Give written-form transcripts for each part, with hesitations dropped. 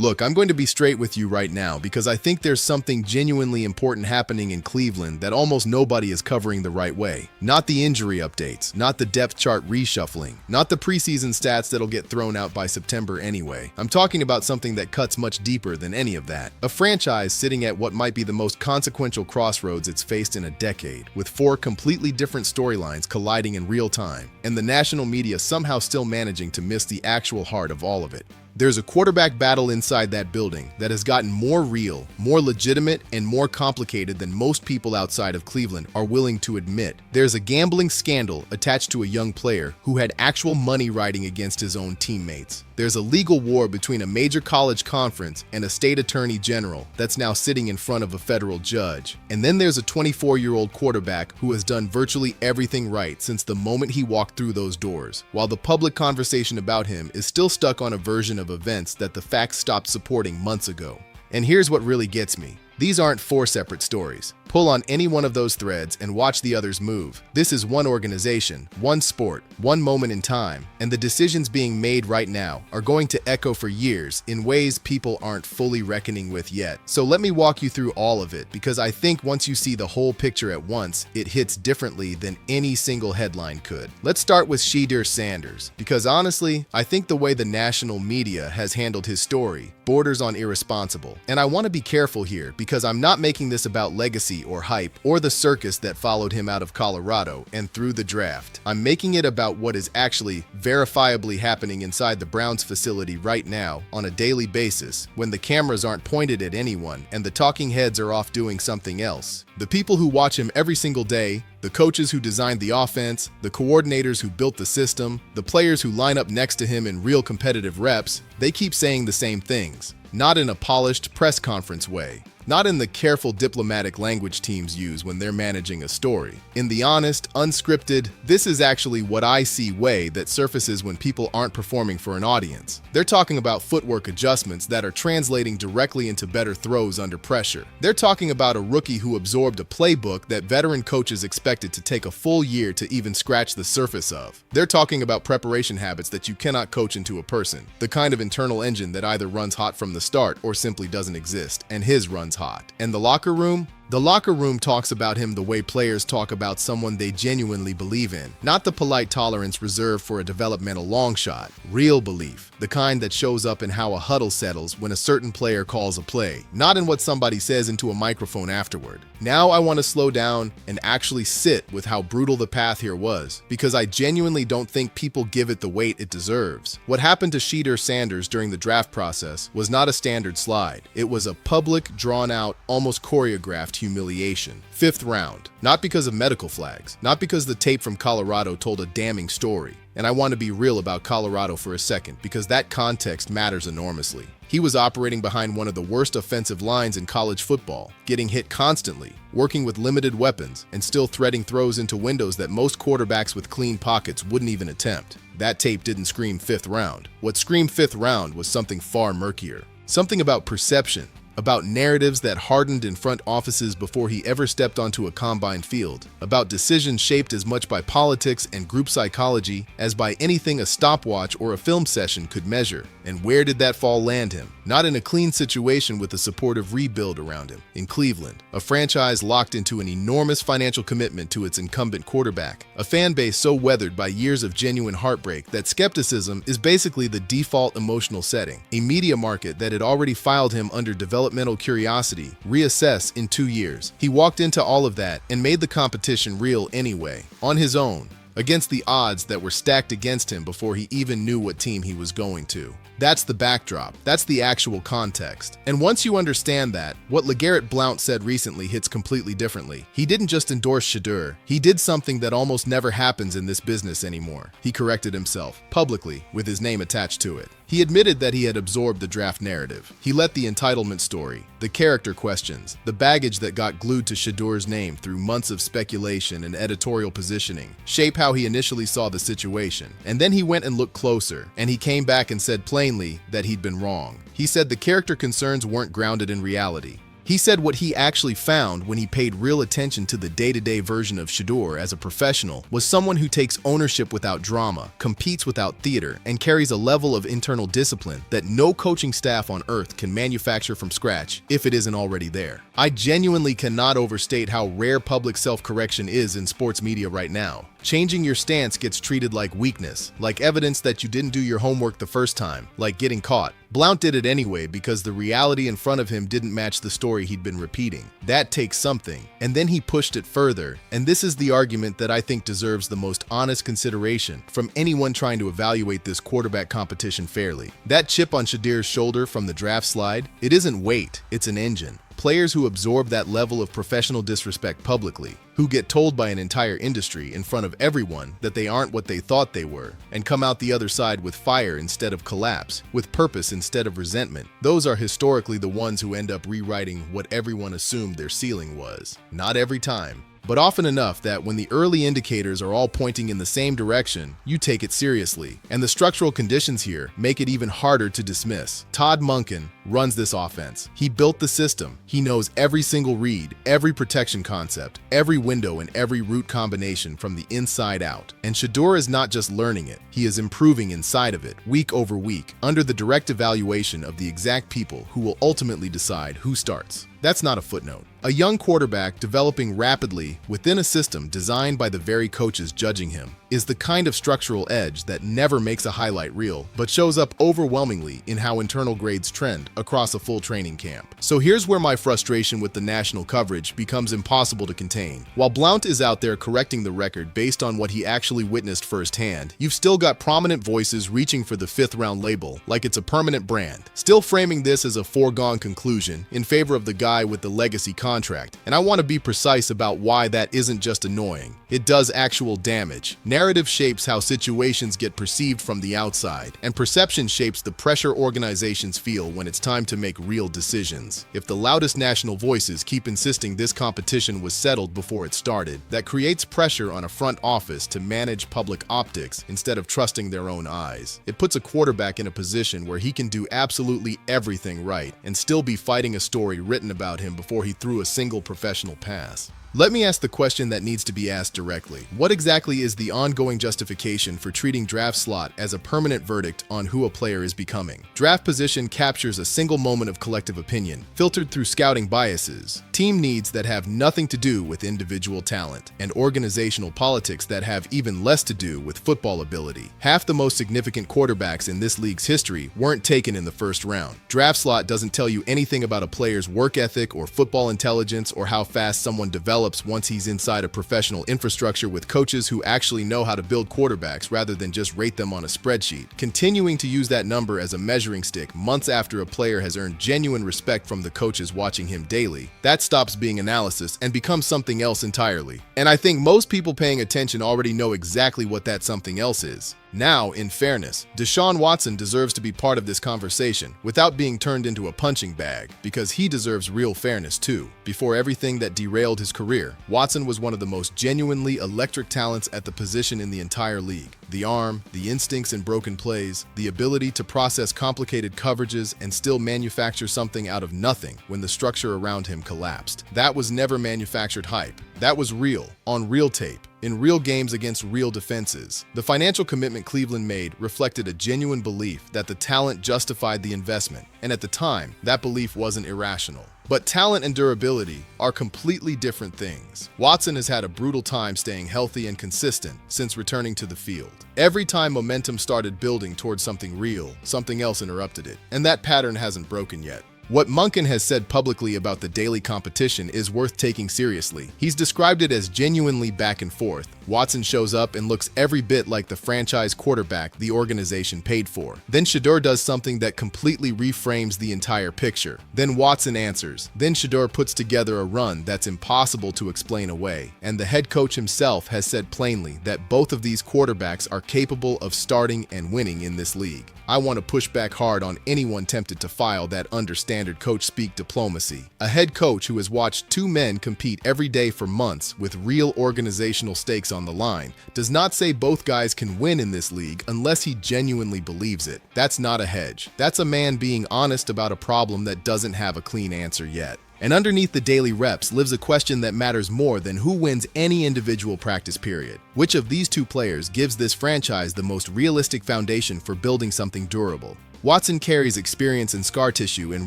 Look, I'm going to be straight with you right now because I think there's something genuinely important happening in Cleveland that almost nobody is covering the right way. Not the injury updates, not the depth chart reshuffling, not the preseason stats that'll get thrown out by September anyway. I'm talking about something that cuts much deeper than any of that. A franchise sitting at what might be the most consequential crossroads it's faced in a decade, with four completely different storylines colliding in real time, and the national media somehow still managing to miss the actual heart of all of it. There's a quarterback battle inside that building that has gotten more real, more legitimate, and more complicated than most people outside of Cleveland are willing to admit. There's a gambling scandal attached to a young player who had actual money riding against his own teammates. There's a legal war between a major college conference and a state attorney general that's now sitting in front of a federal judge. And then there's a 24-year-old quarterback who has done virtually everything right since the moment he walked through those doors, while the public conversation about him is still stuck on a version of events that the facts stopped supporting months ago. And here's what really gets me. These aren't four separate stories. Pull on any one of those threads and watch the others move. This is one organization, one sport, one moment in time, and the decisions being made right now are going to echo for years in ways people aren't fully reckoning with yet. So let me walk you through all of it, because I think once you see the whole picture at once, it hits differently than any single headline could. Let's start with Shedeur Sanders, because honestly, I think the way the national media has handled his story borders on irresponsible. And I want to be careful here, because I'm not making this about legacy or hype or the circus that followed him out of Colorado and through the draft. I'm making it about what is actually verifiably happening inside the Browns facility right now on a daily basis when the cameras aren't pointed at anyone and the talking heads are off doing something else. The people who watch him every single day, the coaches who designed the offense, the coordinators who built the system, the players who line up next to him in real competitive reps, they keep saying the same things. Not in a polished press conference way. Not in the careful diplomatic language teams use when they're managing a story. In the honest, unscripted, this is actually what I see way that surfaces when people aren't performing for an audience. They're talking about footwork adjustments that are translating directly into better throws under pressure. They're talking about a rookie who absorbed a playbook that veteran coaches expected to take a full year to even scratch the surface of. They're talking about preparation habits that you cannot coach into a person, the kind of internal engine that either runs hot from the start or simply doesn't exist, and his runs hot. And the locker room? The locker room talks about him the way players talk about someone they genuinely believe in. Not the polite tolerance reserved for a developmental long shot. Real belief. The kind that shows up in how a huddle settles when a certain player calls a play. Not in what somebody says into a microphone afterward. Now I want to slow down and actually sit with how brutal the path here was, because I genuinely don't think people give it the weight it deserves. What happened to Shedeur Sanders during the draft process was not a standard slide. It was a public, drawn-out, almost choreographed humiliation. 5th round. Not because of medical flags. Not because the tape from Colorado told a damning story. And I want to be real about Colorado for a second, because that context matters enormously. He was operating behind one of the worst offensive lines in college football, getting hit constantly, working with limited weapons, and still threading throws into windows that most quarterbacks with clean pockets wouldn't even attempt. That tape didn't scream 5th round. What screamed 5th round was something far murkier. Something about perception. About narratives that hardened in front offices before he ever stepped onto a combine field, about decisions shaped as much by politics and group psychology as by anything a stopwatch or a film session could measure. And where did that fall land him? Not in a clean situation with a supportive rebuild around him. In Cleveland, a franchise locked into an enormous financial commitment to its incumbent quarterback, a fan base so weathered by years of genuine heartbreak that skepticism is basically the default emotional setting, a media market that had already filed him under developmental curiosity, reassess in 2 years. He walked into all of that and made the competition real anyway, on his own, against the odds that were stacked against him before he even knew what team he was going to. That's the backdrop. That's the actual context. And once you understand that, what LeGarrette Blount said recently hits completely differently. He didn't just endorse Shedeur. He did something that almost never happens in this business anymore. He corrected himself, publicly, with his name attached to it. He admitted that he had absorbed the draft narrative. He let the entitlement story, the character questions, the baggage that got glued to Shedeur's name through months of speculation and editorial positioning, shape how he initially saw the situation. And then he went and looked closer, and he came back and said plainly that he'd been wrong. He said the character concerns weren't grounded in reality. He said what he actually found when he paid real attention to the day-to-day version of Shedeur as a professional was someone who takes ownership without drama, competes without theater, and carries a level of internal discipline that no coaching staff on earth can manufacture from scratch if it isn't already there. I genuinely cannot overstate how rare public self-correction is in sports media right now. Changing your stance gets treated like weakness, like evidence that you didn't do your homework the first time, like getting caught. Blount did it anyway because the reality in front of him didn't match the story he'd been repeating. That takes something. And then he pushed it further, and this is the argument that I think deserves the most honest consideration from anyone trying to evaluate this quarterback competition fairly. That chip on Shedeur's shoulder from the draft slide, it isn't weight, it's an engine. Players who absorb that level of professional disrespect publicly, who get told by an entire industry in front of everyone that they aren't what they thought they were, and come out the other side with fire instead of collapse, with purpose instead of resentment, those are historically the ones who end up rewriting what everyone assumed their ceiling was. Not every time, but often enough that when the early indicators are all pointing in the same direction, you take it seriously. And the structural conditions here make it even harder to dismiss. Todd Monken runs this offense. He built the system. He knows every single read, every protection concept, every window and every route combination from the inside out. And Shedeur is not just learning it, he is improving inside of it, week over week, under the direct evaluation of the exact people who will ultimately decide who starts. That's not a footnote. A young quarterback developing rapidly within a system designed by the very coaches judging him is the kind of structural edge that never makes a highlight reel, but shows up overwhelmingly in how internal grades trend across a full training camp. So here's where my frustration with the national coverage becomes impossible to contain. While Blount is out there correcting the record based on what he actually witnessed firsthand, you've still got prominent voices reaching for the fifth-round label like it's a permanent brand, still framing this as a foregone conclusion in favor of the guy with the legacy contract. And I want to be precise about why that isn't just annoying. It does actual damage. Narrative shapes how situations get perceived from the outside, and perception shapes the pressure organizations feel when it's time to make real decisions. If the loudest national voices keep insisting this competition was settled before it started, that creates pressure on a front office to manage public optics instead of trusting their own eyes. It puts a quarterback in a position where he can do absolutely everything right and still be fighting a story written about him before he threw a single professional pass. Let me ask the question that needs to be asked directly. What exactly is the ongoing justification for treating draft slot as a permanent verdict on who a player is becoming? Draft position captures a single moment of collective opinion, filtered through scouting biases, team needs that have nothing to do with individual talent, and organizational politics that have even less to do with football ability. Half the most significant quarterbacks in this league's history weren't taken in the first round. Draft slot doesn't tell you anything about a player's work ethic or football intelligence or how fast someone develops once he's inside a professional infrastructure with coaches who actually know how to build quarterbacks rather than just rate them on a spreadsheet. Continuing to use that number as a measuring stick months after a player has earned genuine respect from the coaches watching him daily, that stops being analysis and becomes something else entirely. And I think most people paying attention already know exactly what that something else is. Now, in fairness, Deshaun Watson deserves to be part of this conversation without being turned into a punching bag, because he deserves real fairness too. Before everything that derailed his career, Watson was one of the most genuinely electric talents at the position in the entire league. The arm, the instincts in broken plays, the ability to process complicated coverages and still manufacture something out of nothing when the structure around him collapsed. That was never manufactured hype. That was real, on real tape, in real games against real defenses. The financial commitment Cleveland made reflected a genuine belief that the talent justified the investment, and at the time, that belief wasn't irrational. But talent and durability are completely different things. Watson has had a brutal time staying healthy and consistent since returning to the field. Every time momentum started building towards something real, something else interrupted it, and that pattern hasn't broken yet. What Monken has said publicly about the daily competition is worth taking seriously. He's described it as genuinely back and forth. Watson shows up and looks every bit like the franchise quarterback the organization paid for. Then Shedeur does something that completely reframes the entire picture. Then Watson answers. Then Shedeur puts together a run that's impossible to explain away. And the head coach himself has said plainly that both of these quarterbacks are capable of starting and winning in this league. I want to push back hard on anyone tempted to file that understanding standard coach speak diplomacy. A head coach who has watched two men compete every day for months with real organizational stakes on the line does not say both guys can win in this league unless he genuinely believes it. That's not a hedge. That's a man being honest about a problem that doesn't have a clean answer yet. And underneath the daily reps lives a question that matters more than who wins any individual practice period. Which of these two players gives this franchise the most realistic foundation for building something durable? Watson carries experience and scar tissue in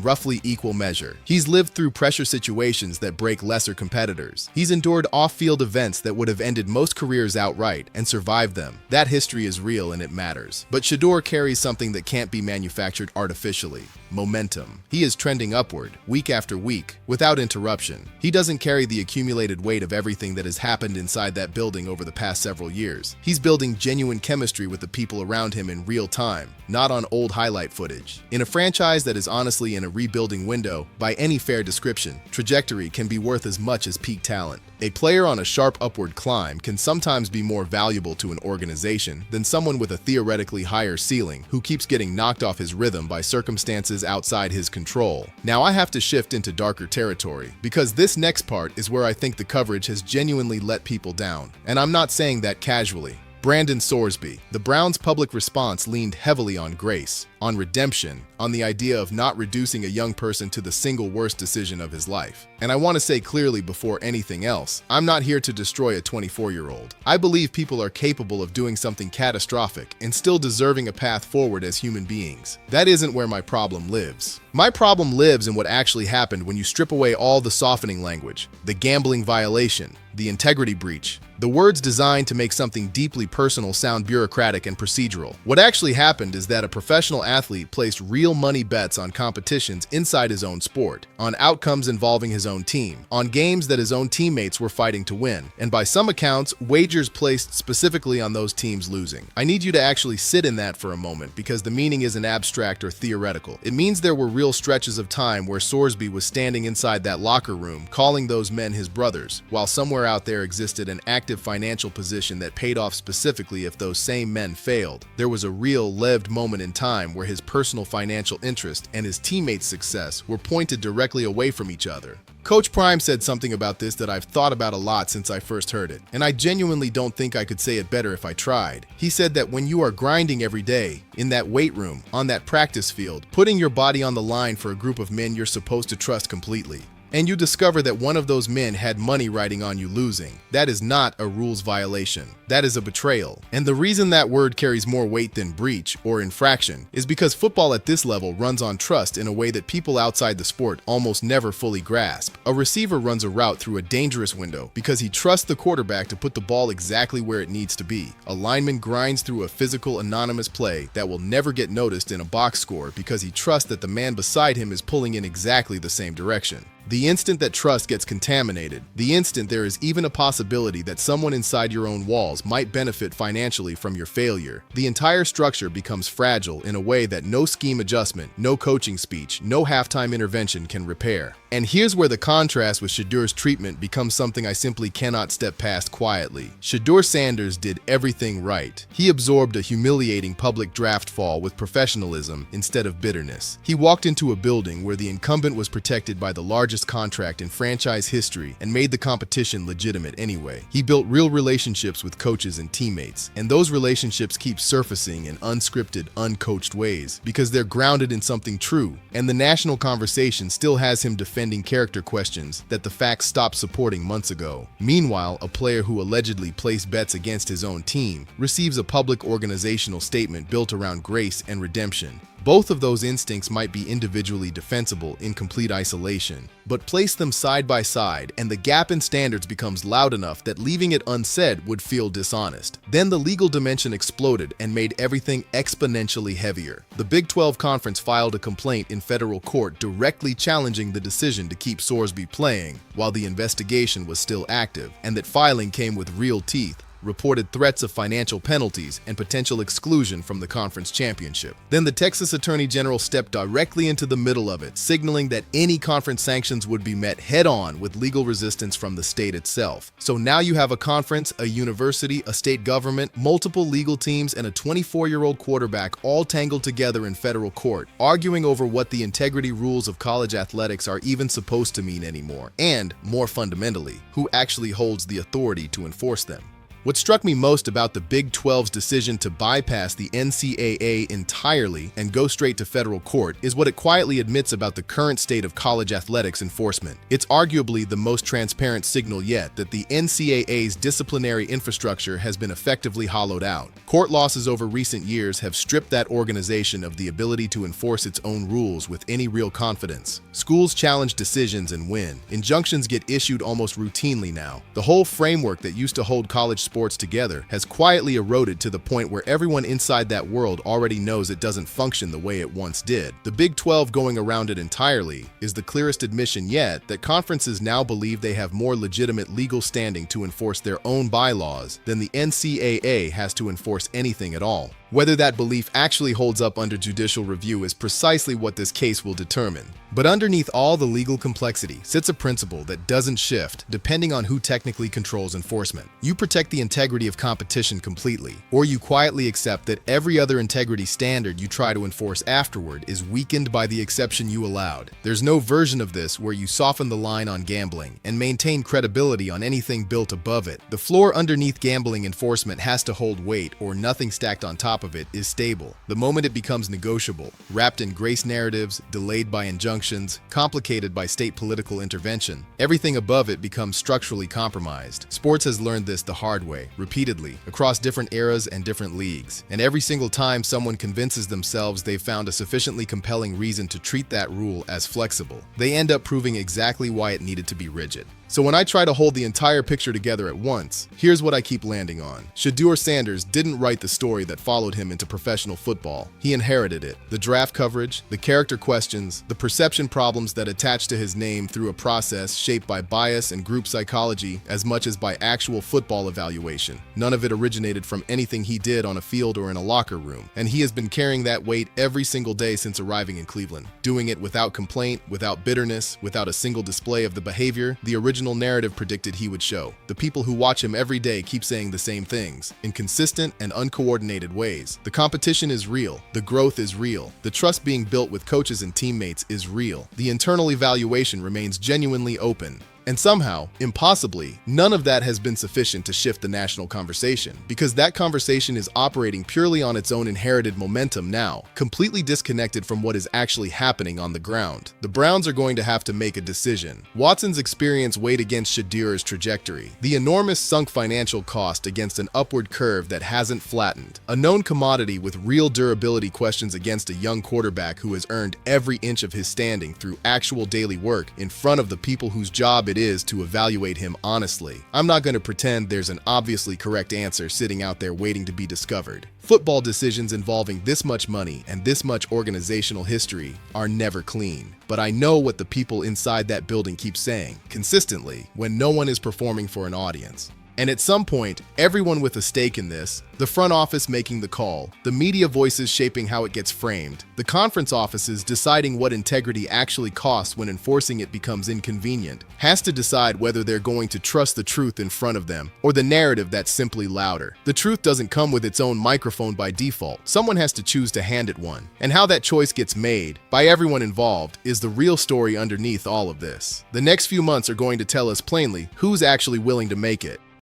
roughly equal measure. He's lived through pressure situations that break lesser competitors. He's endured off-field events that would have ended most careers outright and survived them. That history is real and it matters. But Shedeur carries something that can't be manufactured artificially: momentum. He is trending upward, week after week, without interruption. He doesn't carry the accumulated weight of everything that has happened inside that building over the past several years. He's building genuine chemistry with the people around him in real time, not on old highlight footage. In a franchise that is honestly in a rebuilding window, by any fair description, trajectory can be worth as much as peak talent. A player on a sharp upward climb can sometimes be more valuable to an organization than someone with a theoretically higher ceiling who keeps getting knocked off his rhythm by circumstances outside his control. Now I have to shift into darker territory, because this next part is where I think the coverage has genuinely let people down, and I'm not saying that casually. Brandon Sorsby. The Browns' public response leaned heavily on grace, on redemption, on the idea of not reducing a young person to the single worst decision of his life. And I want to say clearly before anything else, I'm not here to destroy a 24-year-old. I believe people are capable of doing something catastrophic and still deserving a path forward as human beings. That isn't where my problem lives. My problem lives in what actually happened when you strip away all the softening language, the gambling violation, the integrity breach, the words designed to make something deeply personal sound bureaucratic and procedural. What actually happened is that a professional athlete placed real money bets on competitions inside his own sport, on outcomes involving his own team, on games that his own teammates were fighting to win, and by some accounts, wagers placed specifically on those teams losing. I need you to actually sit in that for a moment, because the meaning isn't abstract or theoretical. It means there were real stretches of time where Sorsby was standing inside that locker room calling those men his brothers, while somewhere out there existed an active financial position that paid off specifically if those same men failed. There was a real lived moment in time where his personal financial interest and his teammates' success were pointed directly away from each other. Coach Prime said something about this that I've thought about a lot since I first heard it, and I genuinely don't think I could say it better if I tried. He said that when you are grinding every day, in that weight room, on that practice field, putting your body on the line for a group of men you're supposed to trust completely, and you discover that one of those men had money riding on you losing, that is not a rules violation. That is a betrayal. And the reason that word carries more weight than breach or infraction is because football at this level runs on trust in a way that people outside the sport almost never fully grasp. A receiver runs a route through a dangerous window because he trusts the quarterback to put the ball exactly where it needs to be. A lineman grinds through a physical, anonymous play that will never get noticed in a box score because he trusts that the man beside him is pulling in exactly the same direction. The instant that trust gets contaminated, the instant there is even a possibility that someone inside your own walls might benefit financially from your failure, the entire structure becomes fragile in a way that no scheme adjustment, no coaching speech, no halftime intervention can repair. And here's where the contrast with Shedeur's treatment becomes something I simply cannot step past quietly. Shedeur Sanders did everything right. He absorbed a humiliating public draft fall with professionalism instead of bitterness. He walked into a building where the incumbent was protected by the largest contract in franchise history and made the competition legitimate anyway. He built real relationships with coaches and teammates, and those relationships keep surfacing in unscripted, uncoached ways because they're grounded in something true, and the national conversation still has him defending character questions that the facts stopped supporting months ago. Meanwhile, a player who allegedly placed bets against his own team receives a public organizational statement built around grace and redemption. Both of those instincts might be individually defensible in complete isolation, but place them side by side and the gap in standards becomes loud enough that leaving it unsaid would feel dishonest. Then the legal dimension exploded and made everything exponentially heavier. The Big 12 Conference filed a complaint in federal court directly challenging the decision to keep Sorsby playing while the investigation was still active, and that filing came with real teeth. reported threats of financial penalties and potential exclusion from the conference championship. Then the Texas Attorney General stepped directly into the middle of it, signaling that any conference sanctions would be met head-on with legal resistance from the state itself. So now you have a conference, a university, a state government, multiple legal teams, and a 24-year-old quarterback all tangled together in federal court, arguing over what the integrity rules of college athletics are even supposed to mean anymore, and, more fundamentally, who actually holds the authority to enforce them. What struck me most about the Big 12's decision to bypass the NCAA entirely and go straight to federal court is what it quietly admits about the current state of college athletics enforcement. It's arguably the most transparent signal yet that the NCAA's disciplinary infrastructure has been effectively hollowed out. Court losses over recent years have stripped that organization of the ability to enforce its own rules with any real confidence. Schools challenge decisions and win. Injunctions get issued almost routinely now. The whole framework that used to hold college sports together has quietly eroded to the point where everyone inside that world already knows it doesn't function the way it once did. The Big 12 going around it entirely is the clearest admission yet that conferences now believe they have more legitimate legal standing to enforce their own bylaws than the NCAA has to enforce anything at all. Whether that belief actually holds up under judicial review is precisely what this case will determine. But underneath all the legal complexity sits a principle that doesn't shift depending on who technically controls enforcement. You protect the integrity of competition completely, or you quietly accept that every other integrity standard you try to enforce afterward is weakened by the exception you allowed. There's no version of this where you soften the line on gambling and maintain credibility on anything built above it. The floor underneath gambling enforcement has to hold weight, or nothing stacked on top of it is stable. The moment it becomes negotiable, wrapped in grace narratives, delayed by injunctions, complicated by state political intervention, everything above it becomes structurally compromised. Sports has learned this the hard way, repeatedly, across different eras and different leagues. And every single time someone convinces themselves they've found a sufficiently compelling reason to treat that rule as flexible, they end up proving exactly why it needed to be rigid. So when I try to hold the entire picture together at once, here's what I keep landing on. Shedeur Sanders didn't write the story that followed him into professional football. He inherited it. The draft coverage, the character questions, the perception problems that attach to his name through a process shaped by bias and group psychology as much as by actual football evaluation. None of it originated from anything he did on a field or in a locker room, and he has been carrying that weight every single day since arriving in Cleveland, doing it without complaint, without bitterness, without a single display of the behavior the original narrative predicted he would show. The people who watch him every day keep saying the same things, in consistent and uncoordinated ways. The competition is real. The growth is real. The trust being built with coaches and teammates is real. The internal evaluation remains genuinely open. And somehow, impossibly, none of that has been sufficient to shift the national conversation, because that conversation is operating purely on its own inherited momentum now, completely disconnected from what is actually happening on the ground. The Browns are going to have to make a decision. Watson's experience weighed against Shedeur's trajectory, the enormous sunk financial cost against an upward curve that hasn't flattened, a known commodity with real durability questions against a young quarterback who has earned every inch of his standing through actual daily work in front of the people whose job it is to evaluate him honestly. I'm not going to pretend there's an obviously correct answer sitting out there waiting to be discovered. Football decisions involving this much money and this much organizational history are never clean. But I know what the people inside that building keep saying, consistently, when no one is performing for an audience. And at some point, everyone with a stake in this, the front office making the call, the media voices shaping how it gets framed, the conference offices deciding what integrity actually costs when enforcing it becomes inconvenient, has to decide whether they're going to trust the truth in front of them or the narrative that's simply louder. The truth doesn't come with its own microphone by default. Someone has to choose to hand it one. And how that choice gets made, by everyone involved, is the real story underneath all of this. The next few months are going to tell us plainly who's actually willing to make it.